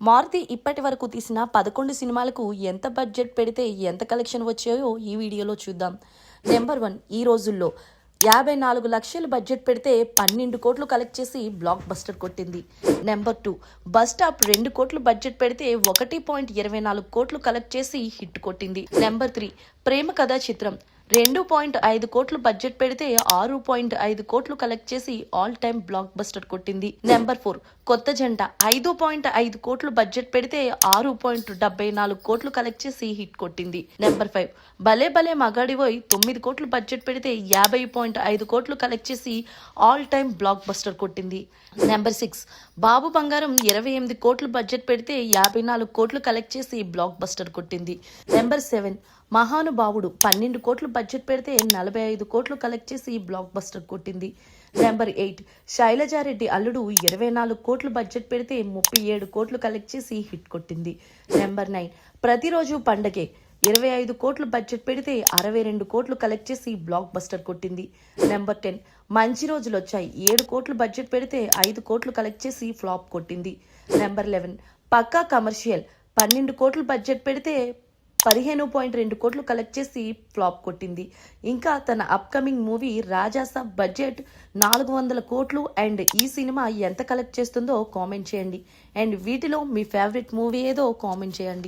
మారుతి ఇప్పటి వరకు తీసిన 11 సినిమాలకు ఎంత బడ్జెట్ పెడితే ఎంత కలెక్షన్ వచ్చాయో ఈ వీడియోలో చూద్దాం. నెంబర్ 1, ఈ రోజుల్లో 54 లక్షలు బడ్జెట్ పెడితే 12 కోట్లు కలెక్ట్ చేసి బ్లాక్ బస్టర్ కొట్టింది. నెంబర్ 2, బస్ స్టాప్ 2 కోట్లు బడ్జెట్ పెడితే 1.24 కోట్లు కలెక్ట్ చేసి హిట్ కొట్టింది. నెంబర్ 3, ప్రేమ కథా చిత్రం 2.5 కోట్లు బడ్జెట్ పెడితే 6.5 కోట్లు కలెక్ట్ చేసి ఆల్ టైమ్ బ్లాక్ బస్టర్ కొట్టింది. నెంబర్ 4, కొత్త జంట 5.5 కోట్లు బడ్జెట్ పెడితే 6.74 కోట్లు కలెక్ట్ చేసి హిట్ కొట్టింది. నెంబర్ 5, భలే భలే మగాడివోయ్ 9 కోట్లు బడ్జెట్ పెడితే 50.5 కోట్లు కలెక్ట్ చేసి ఆల్ టైమ్ బ్లాక్ బస్టర్ కొట్టింది. నెంబర్ 6, బాబు బంగారం 28 కోట్లు బడ్జెట్ పెడితే 54 కోట్లు కలెక్ట్ చేసి బ్లాక్ బస్టర్ కొట్టింది. నెంబర్ 7, మహానుభావుడు 12 కోట్లు బడ్జెట్ పెడితే 45 కోట్లు కలెక్ట్ చేసి బ్లాక్ బస్టర్ కొట్టింది. నెంబర్ 8, శైలజారెడ్డి అల్లుడు 24 కోట్లు బడ్జెట్ పెడితే 37 కోట్లు కలెక్ట్ చేసి హిట్ కొట్టింది. నెంబర్ 9, ప్రతిరోజు పండగే 25 కోట్లు బడ్జెట్ పెడితే 62 కోట్లు కలెక్ట్ చేసి బ్లాక్ బస్టర్ కొట్టింది. నెంబర్ 10, మంచి రోజులు వచ్చాయి 7 కోట్లు బడ్జెట్ పెడితే 5 కోట్లు కలెక్ట్ చేసి ఫ్లాప్ కొట్టింది. నెంబర్ 11, పక్కా కమర్షియల్ 12 కోట్లు బడ్జెట్ పెడితే 15.2 కోట్లు కలెక్ట్ చేసి ఫ్లాప్ కొట్టింది. ఇంకా తన అప్కమింగ్ మూవీ రాజాసాబ్ బడ్జెట్ 400 కోట్లు అండ్ ఈ సినిమా ఎంత కలెక్ట్ చేస్తుందో కామెంట్ చేయండి. అండ్ వీటిలో మీ ఫేవరెట్ మూవీ ఏదో కామెంట్ చేయండి.